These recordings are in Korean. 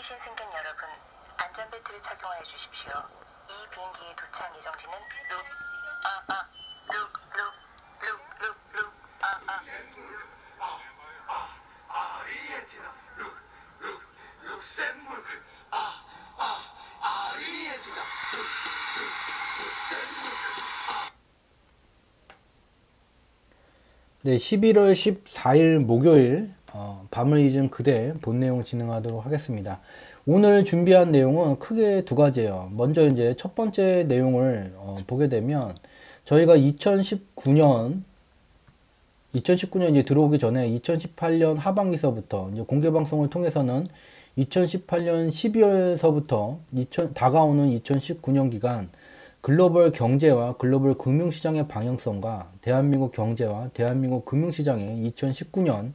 승객 여러분, 안전벨트를 착용하여 주십시오. 이 비행기의 도착 예정지는 네, 11월 14일 목요일 밤을 잊은 그대 본 내용 진행하도록 하겠습니다. 오늘 준비한 내용은 크게 두 가지예요. 먼저 이제 첫 번째 내용을 보게 되면 저희가 2019년 이제 들어오기 전에 2018년 하반기서부터 이제 공개 방송을 통해서는 2018년 12월서부터 다가오는 2019년 기간 글로벌 경제와 글로벌 금융시장의 방향성과 대한민국 경제와 대한민국 금융시장의 2019년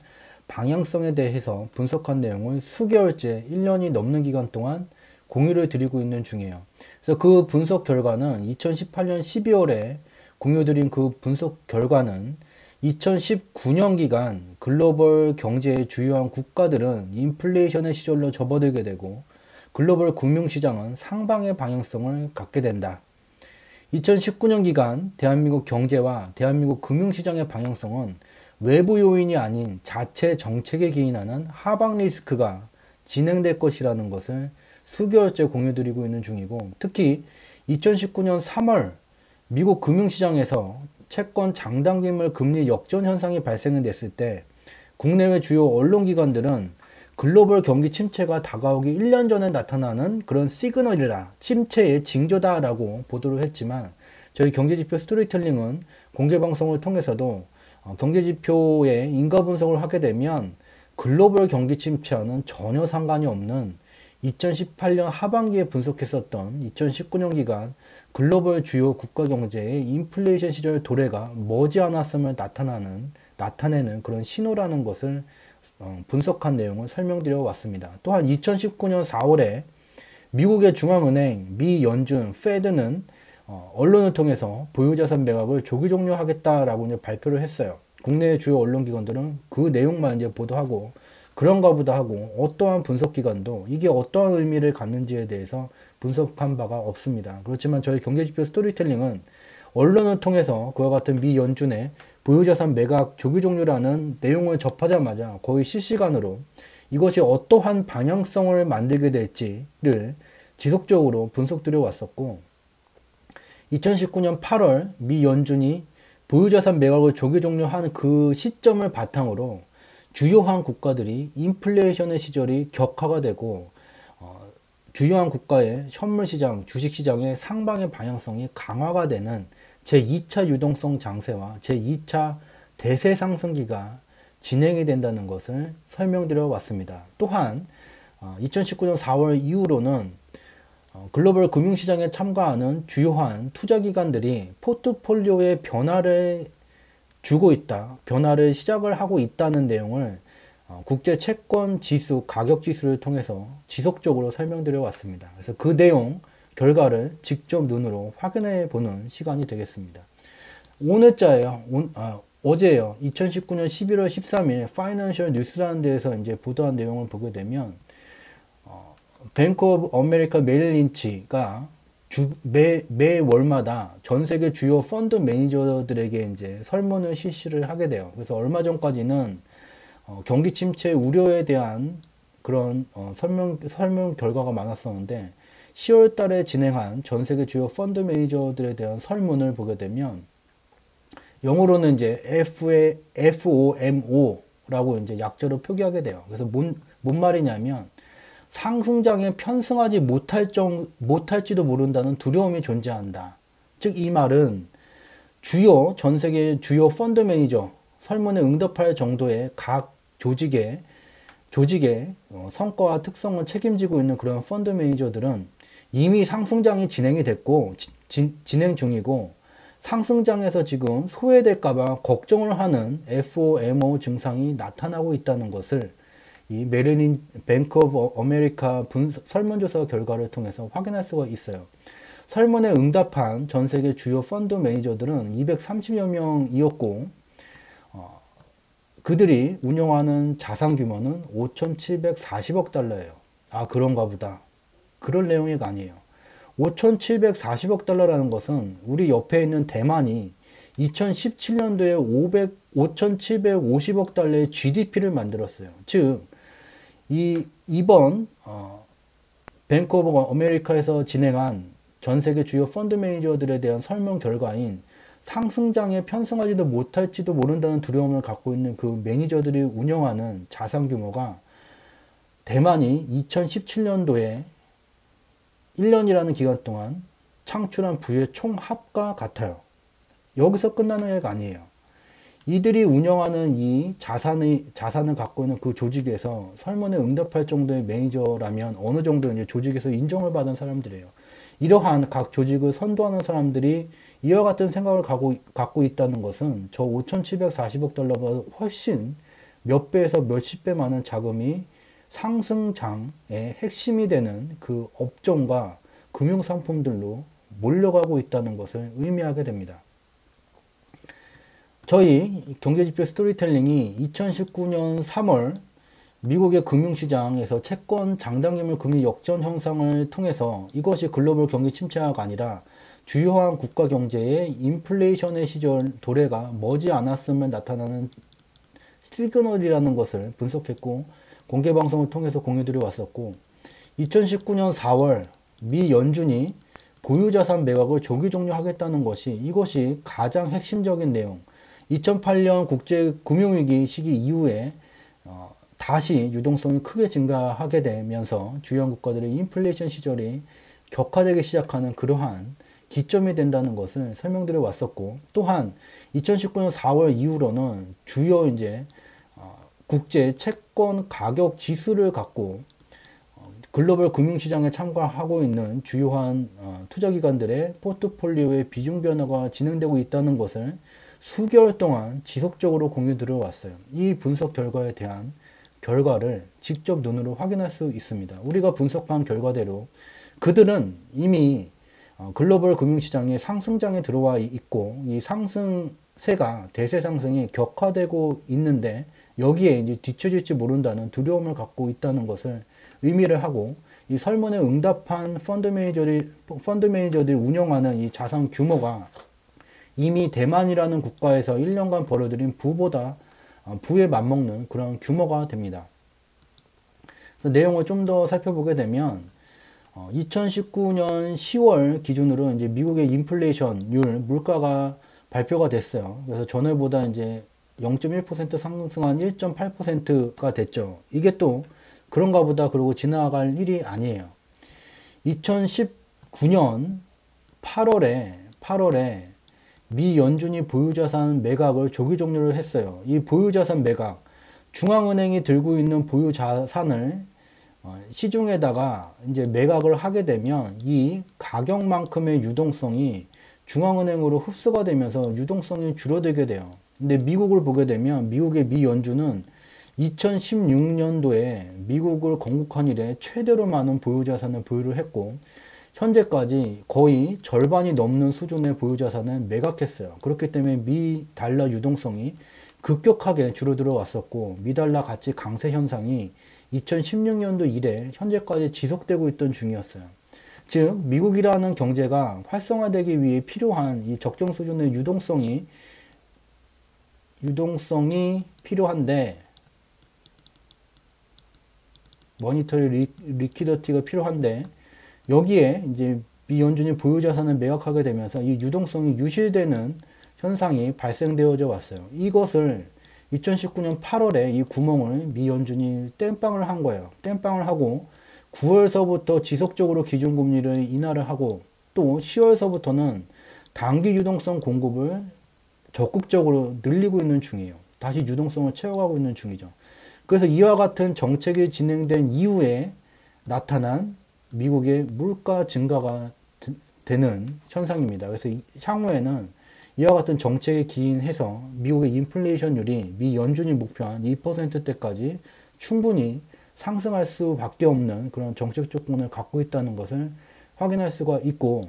방향성에 대해서 분석한 내용을 수개월째 1년이 넘는 기간 동안 공유를 드리고 있는 중이에요. 그래서 그 분석 결과는 2018년 12월에 공유드린 그 분석 결과는 2019년 기간 글로벌 경제의 주요한 국가들은 인플레이션의 시절로 접어들게 되고 글로벌 금융시장은 상방의 방향성을 갖게 된다. 2019년 기간 대한민국 경제와 대한민국 금융시장의 방향성은 외부 요인이 아닌 자체 정책에 기인하는 하방 리스크가 진행될 것이라는 것을 수개월째 공유드리고 있는 중이고, 특히 2019년 3월 미국 금융시장에서 채권 장당기물 금리 역전 현상이 발생됐을 때 국내외 주요 언론기관들은 글로벌 경기 침체가 다가오기 1년 전에 나타나는 그런 시그널이라, 침체의 징조다 라고 보도를 했지만, 저희 경제지표 스토리텔링은 공개방송을 통해서도 경제지표의 인가 분석을 하게 되면 글로벌 경기 침체와는 전혀 상관이 없는 2018년 하반기에 분석했었던 2019년 기간 글로벌 주요 국가 경제의 인플레이션 시절 도래가 머지않았음을 나타내는 그런 신호라는 것을 분석한 내용을 설명드려 왔습니다. 또한 2019년 4월에 미국의 중앙은행 미 연준 페드는 언론을 통해서 보유자산 매각을 조기 종료하겠다라고 이제 발표를 했어요. 국내 주요 언론기관들은 그 내용만 이제 보도하고 그런가 보다 하고, 어떠한 분석기관도 이게 어떠한 의미를 갖는지에 대해서 분석한 바가 없습니다. 그렇지만 저희 경제지표 스토리텔링은 언론을 통해서 그와 같은 미 연준의 보유자산 매각 조기 종료라는 내용을 접하자마자 거의 실시간으로 이것이 어떠한 방향성을 만들게 될지를 지속적으로 분석드려 왔었고, 2019년 8월 미 연준이 보유자산 매각을 조기 종료한 그 시점을 바탕으로 주요한 국가들이 인플레이션의 시절이 격화가 되고 주요한 국가의 현물시장, 주식시장의 상방의 방향성이 강화가 되는 제2차 유동성 장세와 제2차 대세 상승기가 진행이 된다는 것을 설명드려 왔습니다. 또한 2019년 4월 이후로는 글로벌 금융시장에 참가하는 주요한 투자기관들이 포트폴리오의 변화를 주고 있다, 변화를 시작을 하고 있다는 내용을 국제 채권 지수, 가격 지수를 통해서 지속적으로 설명드려 왔습니다. 그래서 그 내용, 결과를 직접 눈으로 확인해 보는 시간이 되겠습니다. 오늘자예요. 어제예요. 2019년 11월 13일 파이낸셜 뉴스라는 데에서 이제 보도한 내용을 보게 되면 뱅크 오브 아메리카 메릴 린치가 매 월마다 전 세계 주요 펀드 매니저들에게 이제 설문을 실시를 하게 돼요. 그래서 얼마 전까지는 경기 침체 우려에 대한 그런 설문 결과가 많았었는데, 10월 달에 진행한 전 세계 주요 펀드 매니저들에 대한 설문을 보게 되면 영어로는 이제 FOMO라고 이제 약자로 표기하게 돼요. 그래서 뭔 말이냐면 상승장에 편승하지 못할지도 모른다는 두려움이 존재한다. 즉 이 말은 전 세계 주요 펀드 매니저 설문에 응답할 정도의 각 조직의 성과와 특성을 책임지고 있는 그런 펀드 매니저들은 이미 상승장이 진행이 됐고 진행 중이고, 상승장에서 지금 소외될까봐 걱정을 하는 FOMO 증상이 나타나고 있다는 것을 이 메릴린 뱅크 오브 아메리카 설문조사 결과를 통해서 확인할 수가 있어요. 설문에 응답한 전 세계 주요 펀드 매니저들은 230여 명이었고, 그들이 운영하는 자산 규모는 5,740억 달러예요. 아, 그런가 보다. 그런 내용이 아니에요. 5,740억 달러라는 것은 우리 옆에 있는 대만이 2017년도에 5,750억 달러의 GDP를 만들었어요. 즉, 이번 뱅크 오브 아메리카에서 진행한 전 세계 주요 펀드 매니저들에 대한 설문 결과인 상승장에 편승하지도 못할지도 모른다는 두려움을 갖고 있는 그 매니저들이 운영하는 자산 규모가 대만이 2017년도에 1년이라는 기간 동안 창출한 부의 총합과 같아요. 여기서 끝나는 얘기가 아니에요. 이들이 운영하는 이 자산을 갖고 있는 그 조직에서 설문에 응답할 정도의 매니저라면 어느 정도 이제 조직에서 인정을 받은 사람들이에요. 이러한 각 조직을 선도하는 사람들이 이와 같은 생각을 갖고 있다는 것은 저 5,740억 달러보다 훨씬 몇 배에서 몇십 배 많은 자금이 상승장의 핵심이 되는 그 업종과 금융상품들로 몰려가고 있다는 것을 의미하게 됩니다. 저희 경제지표 스토리텔링이 2019년 3월 미국의 금융시장에서 채권 장당기물 금리 역전 현상을 통해서 이것이 글로벌 경기 침체가 아니라 주요한 국가 경제의 인플레이션의 시절 도래가 머지않았음을 나타나는 시그널이라는 것을 분석했고 공개 방송을 통해서 공유드려 왔었고 2019년 4월 미 연준이 보유자산 매각을 조기 종료하겠다는 이것이 가장 핵심적인 내용. 2008년 국제금융위기 시기 이후에 다시 유동성이 크게 증가하게 되면서 주요 국가들의 인플레이션 시절이 격화되기 시작하는 그러한 기점이 된다는 것을 설명드려 왔었고, 또한 2019년 4월 이후로는 주요 국제 채권 가격 지수를 갖고 글로벌 금융시장에 참가하고 있는 주요한 투자기관들의 포트폴리오의 비중 변화가 진행되고 있다는 것을 수개월 동안 지속적으로 공유 들어왔어요. 이 분석 결과에 대한 결과를 직접 눈으로 확인할 수 있습니다. 우리가 분석한 결과대로 그들은 이미 글로벌 금융시장에 상승장에 들어와 있고 이 상승세가 대세 상승이 격화되고 있는데 여기에 이제 뒤처질지 모른다는 두려움을 갖고 있다는 것을 의미를 하고 이 설문에 응답한 펀드 매니저들이 운영하는 이 자산 규모가 이미 대만이라는 국가에서 1년간 벌어들인 부에 맞먹는 그런 규모가 됩니다. 그래서 내용을 좀 더 살펴보게 되면 2019년 10월 기준으로 이제 미국의 인플레이션율 물가가 발표가 됐어요. 그래서 전월보다 이제 0.1% 상승한 1.8%가 됐죠. 이게 또 그런가 보다 그러고 지나갈 일이 아니에요. 2019년 8월에 미 연준이 보유자산 매각을 조기 종료를 했어요. 이 보유자산 매각, 중앙은행이 들고 있는 보유자산을 시중에다가 이제 매각을 하게 되면 이 가격만큼의 유동성이 중앙은행으로 흡수가 되면서 유동성이 줄어들게 돼요. 근데 미국을 보게 되면 미국의 미 연준은 2016년도에 미국을 건국한 이래 최대로 많은 보유자산을 보유를 했고 현재까지 거의 절반이 넘는 수준의 보유자산을 매각했어요. 그렇기 때문에 미 달러 유동성이 급격하게 줄어들어 왔었고 미달러 가치 강세 현상이 2016년도 이래 현재까지 지속되고 있던 중이었어요. 즉 미국이라는 경제가 활성화되기 위해 필요한 이 적정 수준의 유동성이 필요한데 머니터리 리퀴디티가 필요한데 여기에 이제 미 연준이 보유자산을 매각하게 되면서 이 유동성이 유실되는 현상이 발생되어져 왔어요. 이것을 2019년 8월에 이 구멍을 미 연준이 땜빵을 한 거예요. 땜빵을 하고 9월서부터 지속적으로 기준금리를 인하를 하고 또 10월서부터는 단기 유동성 공급을 적극적으로 늘리고 있는 중이에요. 다시 유동성을 채워가고 있는 중이죠. 그래서 이와 같은 정책이 진행된 이후에 나타난 미국의 물가 증가가 되는 현상입니다. 그래서 향후에는 이와 같은 정책에 기인해서 미국의 인플레이션율이 미 연준이 목표한 2%대까지 충분히 상승할 수밖에 없는 그런 정책 조건을 갖고 있다는 것을 확인할 수가 있고